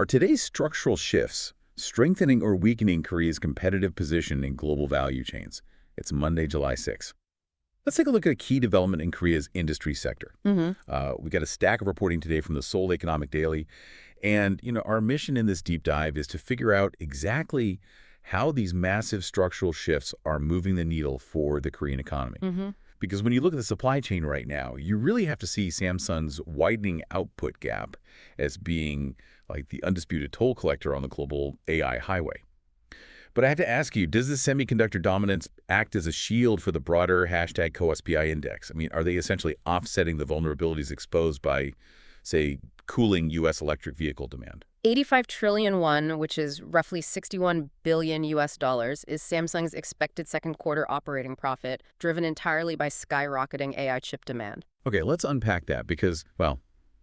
Are today's structural shifts strengthening or weakening Korea's competitive position in global value chains? It's Monday, July 6th. Let's take a look at a key development in Korea's industry sector. We got a stack of reporting today from the Seoul Economic Daily. And, our mission in this deep dive is to figure out exactly how these massive structural shifts are moving the needle for the Korean economy. Because when you look at the supply chain right now, you really have to see Samsung's widening output gap as being like the undisputed toll collector on the global AI highway. But I have to ask you, does this semiconductor dominance act as a shield for the broader hashtag CoSPI index? I mean, are they essentially offsetting the vulnerabilities exposed by, say, cooling U.S. electric vehicle demand? 85 trillion won, which is roughly 61 billion US dollars, is Samsung's expected second quarter operating profit, driven entirely by skyrocketing AI chip demand. Okay, let's unpack that because, well,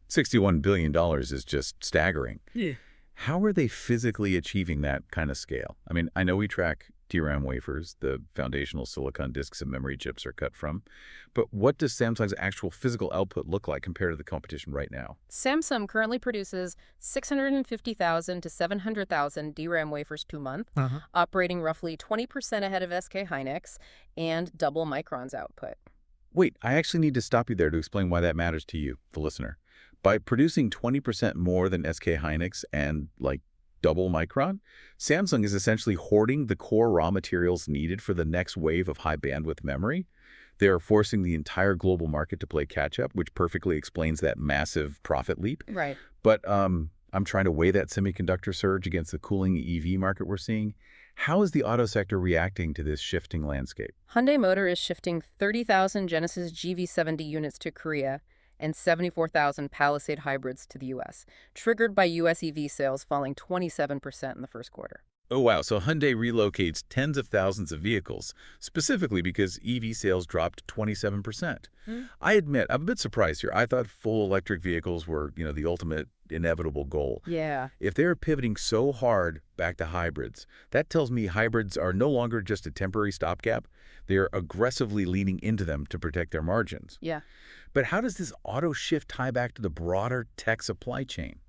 $61 billion is just staggering. Yeah. How are they physically achieving that kind of scale? I mean, I know we track DRAM wafers, the foundational silicon disks and memory chips are cut from, but what does Samsung's actual physical output look like compared to the competition right now? Samsung currently produces 650,000 to 700,000 DRAM wafers per month, operating roughly 20% ahead of SK Hynix and double Micron's output. Wait, I actually need to stop you there to explain why that matters to you, the listener. By producing 20% more than SK Hynix and, double Micron, Samsung is essentially hoarding the core raw materials needed for the next wave of high-bandwidth memory. They are forcing the entire global market to play catch-up, which perfectly explains that massive profit leap. Right. But I'm trying to weigh that semiconductor surge against the cooling EV market we're seeing. How is the auto sector reacting to this shifting landscape? Hyundai Motor is shifting 30,000 Genesis GV70 units to Korea and 74,000 Palisade hybrids to the U.S., triggered by U.S. EV sales falling 27% in the first quarter. Oh, wow. So Hyundai relocates tens of thousands of vehicles, specifically because EV sales dropped 27%. I admit, I'm a bit surprised here. I thought full electric vehicles were, the ultimate inevitable goal. Yeah. If they're pivoting so hard back to hybrids, that tells me hybrids are no longer just a temporary stopgap. They're aggressively leaning into them to protect their margins. Yeah. But how does this auto shift tie back to the broader tech supply chain?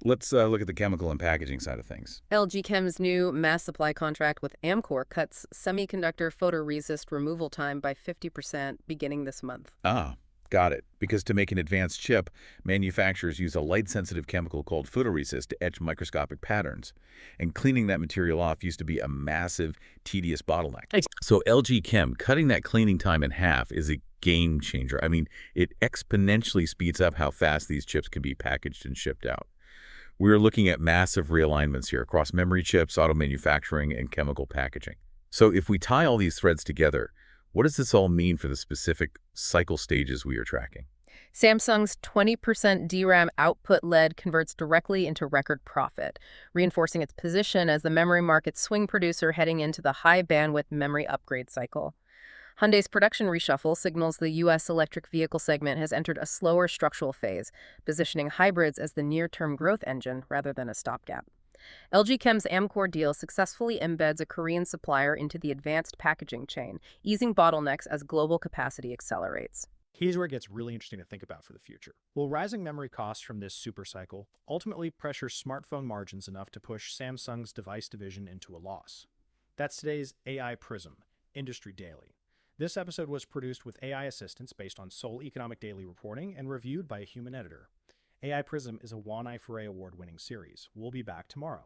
Let's look at the chemical and packaging side of things. LG Chem's new mass supply contract with Amkor cuts semiconductor photoresist removal time by 50% beginning this month. Ah, got it. Because to make an advanced chip, manufacturers use a light-sensitive chemical called photoresist to etch microscopic patterns. And cleaning that material off used to be a massive, tedious bottleneck. So LG Chem cutting that cleaning time in half is a game changer. I mean, it exponentially speeds up how fast these chips can be packaged and shipped out. We're looking at massive realignments here across memory chips, auto manufacturing, and chemical packaging. So if we tie all these threads together, what does this all mean for the specific cycle stages we are tracking? Samsung's 20% DRAM output-led converts directly into record profit, reinforcing its position as the memory market's swing producer heading into the high-bandwidth memory upgrade cycle. Hyundai's production reshuffle signals the U.S. electric vehicle segment has entered a slower structural phase, positioning hybrids as the near-term growth engine rather than a stopgap. LG Chem's Amkor deal successfully embeds a Korean supplier into the advanced packaging chain, easing bottlenecks as global capacity accelerates. Here's where it gets really interesting to think about for the future. Will rising memory costs from this supercycle ultimately pressure smartphone margins enough to push Samsung's device division into a loss? That's today's AI PRISM, Industry Daily. This episode was produced with AI assistance based on Seoul Economic Daily reporting and reviewed by a human editor. AI PRISM is a One Eye for A award-winning series. We'll be back tomorrow.